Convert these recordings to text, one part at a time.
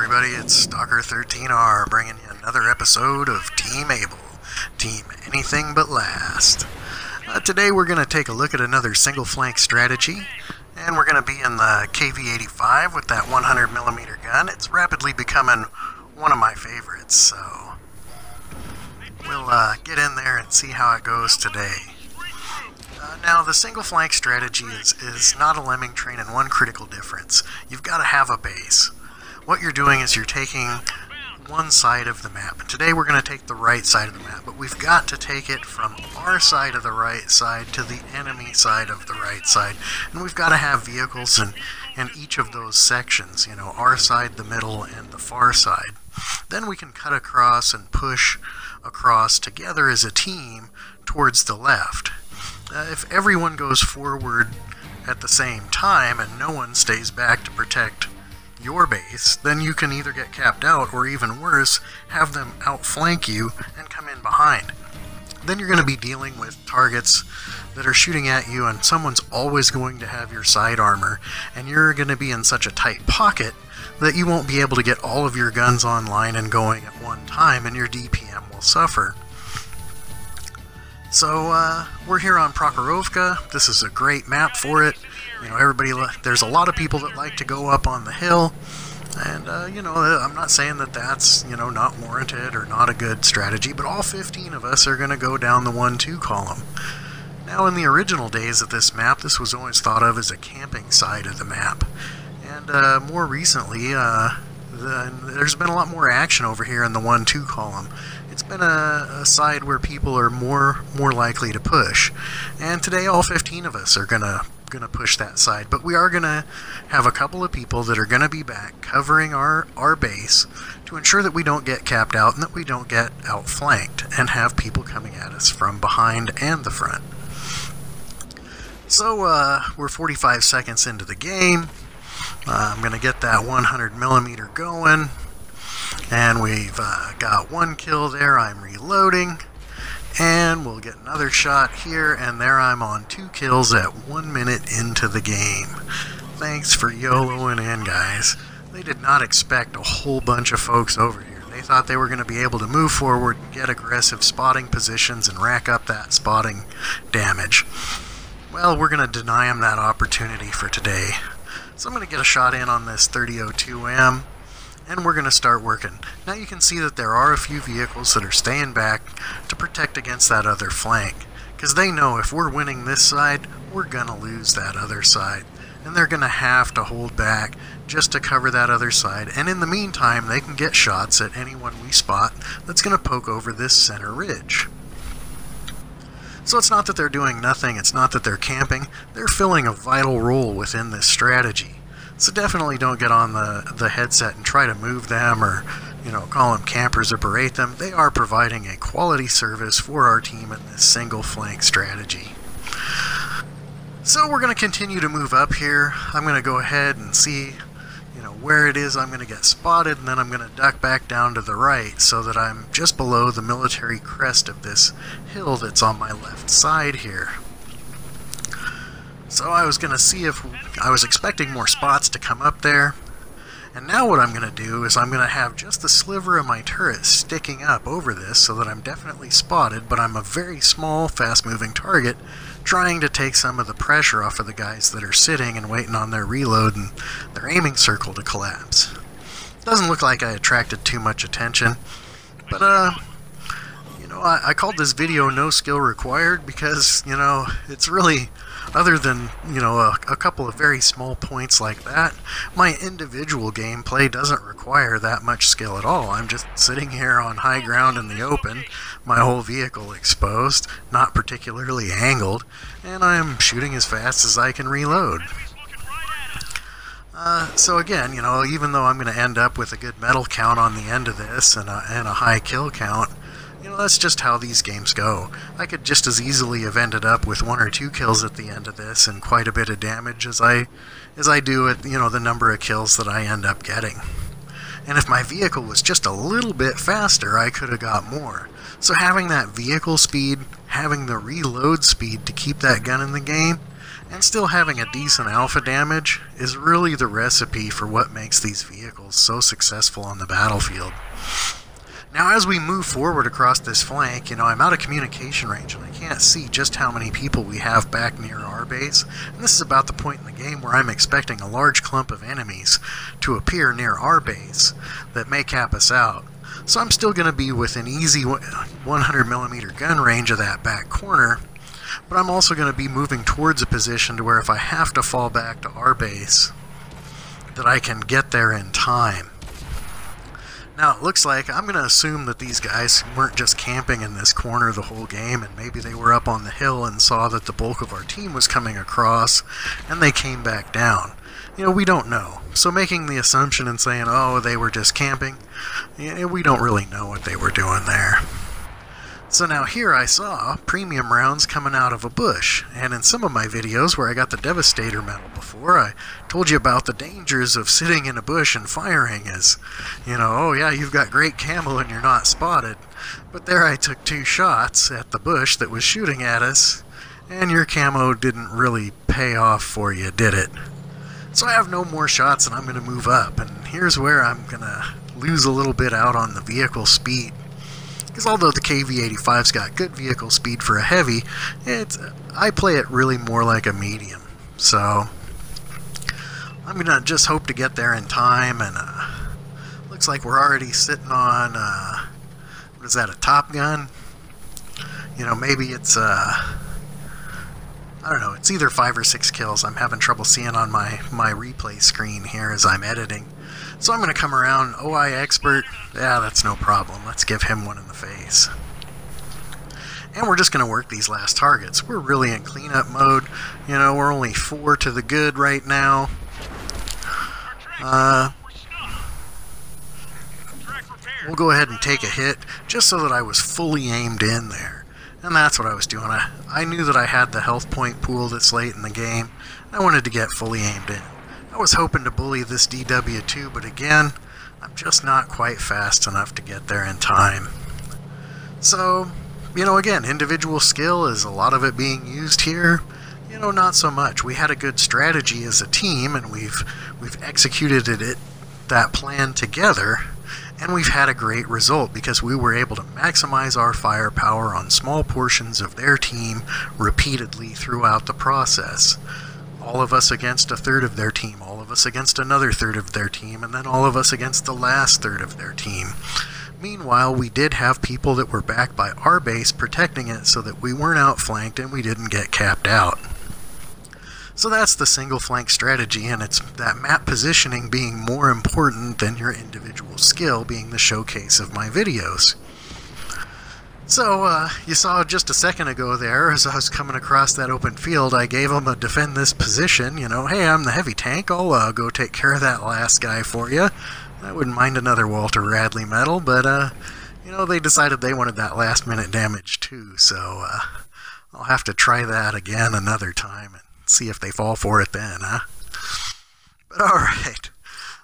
everybody, it's Stalker13R bringing you another episode of Team ABL, Team Anything But Last. Today we're going to take a look at another single flank strategy, and we're going to be in the KV-85 with that 100mm gun. It's rapidly becoming one of my favorites, so we'll get in there and see how it goes today. Now, the single flank strategy is not a lemming train in one critical difference. You've got to have a base. What you're doing is you're taking one side of the map. And today we're going to take the right side of the map, but we've got to take it from our side of the right side to the enemy side of the right side. And we've got to have vehicles in each of those sections, you know, our side, the middle, and the far side. Then we can cut across and push across together as a team towards the left. If everyone goes forward at the same time and no one stays back to protect your base, then you can either get capped out or, even worse, have them outflank you and come in behind. Then you're going to be dealing with targets that are shooting at you, and someone's always going to have your side armor, and you're going to be in such a tight pocket that you won't be able to get all of your guns online and going at one time, and your DPM will suffer. So, we're here on Prokhorovka. This is a great map for it. You know, there's a lot of people that like to go up on the hill, and, you know, I'm not saying that that's, you know, not warranted or not a good strategy, but all 15 of us are going to go down the 1-2 column. Now, in the original days of this map, this was always thought of as a camping side of the map, and, more recently, there's been a lot more action over here in the 1-2 column. It's been a side where people are more likely to push, and today all 15 of us are gonna push that side. But we are gonna have a couple of people that are gonna be back covering our base to ensure that we don't get capped out and that we don't get outflanked and have people coming at us from behind and the front. So we're 45 seconds into the game. I'm gonna get that 100mm going. And we've got one kill there. I'm reloading, and we'll get another shot here, and there I'm on 2 kills at 1 minute into the game. Thanks for YOLOing in, guys. They did not expect a whole bunch of folks over here. They thought they were going to be able to move forward, get aggressive spotting positions, and rack up that spotting damage. Well, we're going to deny them that opportunity for today. So I'm going to get a shot in on this 3002M. And we're going to start working. Now you can see that there are a few vehicles that are staying back to protect against that other flank, because they know if we're winning this side, we're going to lose that other side. And they're going to have to hold back just to cover that other side. And in the meantime, they can get shots at anyone we spot that's going to poke over this center ridge. So it's not that they're doing nothing, it's not that they're camping, they're filling a vital role within this strategy. So definitely don't get on the headset and try to move them or, you know, call them campers or berate them. They are providing a quality service for our team in this single flank strategy. So we're going to continue to move up here. I'm going to go ahead and see, you know, where it is I'm going to get spotted, and then I'm going to duck back down to the right so that I'm just below the military crest of this hill that's on my left side here. So I was going to see if I was expecting more spots to come up there. And now what I'm going to do is I'm going to have just the sliver of my turret sticking up over this so that I'm definitely spotted, but I'm a very small, fast-moving target trying to take some of the pressure off of the guys that are sitting and waiting on their reload and their aiming circle to collapse. Doesn't look like I attracted too much attention, but you know, I called this video No Skill Required because, you know, it's really, other than, you know, a couple of very small points like that, my individual gameplay doesn't require that much skill at all. I'm just sitting here on high ground in the open, my whole vehicle exposed, not particularly angled, and I'm shooting as fast as I can reload. So again, you know, even though I'm going to end up with a good medal count on the end of this and a high kill count, you know, that's just how these games go. I could just as easily have ended up with 1 or 2 kills at the end of this and quite a bit of damage as I do at, you know, the number of kills that I end up getting. And if my vehicle was just a little bit faster, I could have got more. So having that vehicle speed, having the reload speed to keep that gun in the game, and still having a decent alpha damage is really the recipe for what makes these vehicles so successful on the battlefield. Now, as we move forward across this flank, I'm out of communication range and I can't see just how many people we have back near our base. And this is about the point in the game where I'm expecting a large clump of enemies to appear near our base that may cap us out. So I'm still going to be within easy 100mm gun range of that back corner, but I'm also going to be moving towards a position to where if I have to fall back to our base, that I can get there in time. Now, it looks like I'm going to assume that these guys weren't just camping in this corner the whole game, and maybe they were up on the hill and saw that the bulk of our team was coming across, and they came back down. We don't know. So making the assumption and saying, oh, they were just camping, we don't really know what they were doing there. So now here I saw premium rounds coming out of a bush, and in some of my videos where I got the Devastator medal before, I told you about the dangers of sitting in a bush and firing as, oh yeah, you've got great camo and you're not spotted. But there I took 2 shots at the bush that was shooting at us, and your camo didn't really pay off for you, did it? So I have no more shots and I'm going to move up, and here's where I'm going to lose a little bit out on the vehicle speed. Because although the KV-85's got good vehicle speed for a heavy, I play it really more like a medium. So I'm going to just hope to get there in time, and looks like we're already sitting on, what is that, a Top Gun? Maybe it's, I don't know, it's either 5 or 6 kills. I'm having trouble seeing on my replay screen here as I'm editing. So I'm going to come around, OI Expert, yeah, that's no problem. Let's give him one in the face. And we're just going to work these last targets. We're really in cleanup mode. We're only 4 to the good right now. We'll go ahead and take a hit, just so that I was fully aimed in there. And that's what I was doing. I knew that I had the health point pool that's late in the game. I wanted to get fully aimed in. I was hoping to bully this DW2, but again, I'm just not quite fast enough to get there in time. So, again, individual skill is a lot of it being used here. Not so much. We had a good strategy as a team, and we've executed that plan together, and we've had a great result because we were able to maximize our firepower on small portions of their team repeatedly throughout the process. All of us against a third of their team, all of us against another third of their team, and then all of us against the last third of their team. Meanwhile, we did have people that were back by our base protecting it so that we weren't outflanked and we didn't get capped out. So that's the single flank strategy, and it's that map positioning being more important than your individual skill being the showcase of my videos. So, you saw just a second ago there, as I was coming across that open field, I gave them a defend this position, hey, I'm the heavy tank, I'll go take care of that last guy for you. I wouldn't mind another Walter Radley medal, but, they decided they wanted that last minute damage too, so, I'll have to try that again another time and see if they fall for it then, huh? But alright,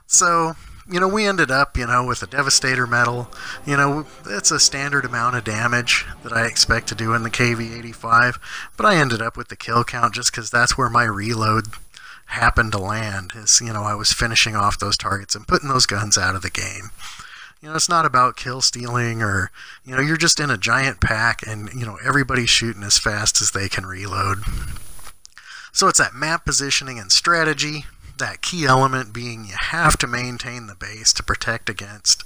so we ended up, with a Devastator medal. It's a standard amount of damage that I expect to do in the KV-85, but I ended up with the kill count just because that's where my reload happened to land, is, I was finishing off those targets and putting those guns out of the game. It's not about kill stealing or, you're just in a giant pack and, everybody's shooting as fast as they can reload. So it's that map positioning and strategy. That key element being you have to maintain the base to protect against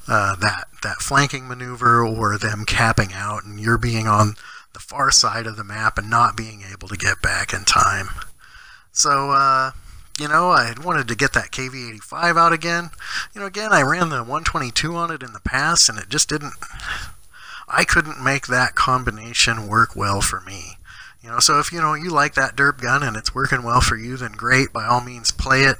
that flanking maneuver or them capping out and you're being on the far side of the map and not being able to get back in time. So, I wanted to get that KV-85 out again. Again, I ran the 122 on it in the past and it just didn't... I couldn't make that combination work well for me. So if, you like that derp gun and it's working well for you, then great, by all means play it.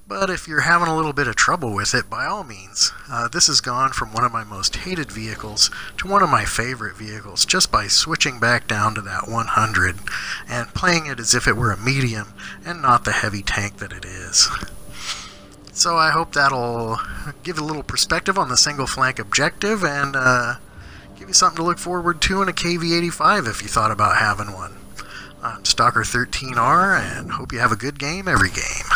But if you're having a little bit of trouble with it, by all means, this has gone from one of my most hated vehicles to one of my favorite vehicles just by switching back down to that 100 and playing it as if it were a medium and not the heavy tank that it is. So I hope that'll give a little perspective on the single flank objective and give you something to look forward to in a KV-85 if you thought about having one. I'm Stalker13R, and hope you have a good game every game.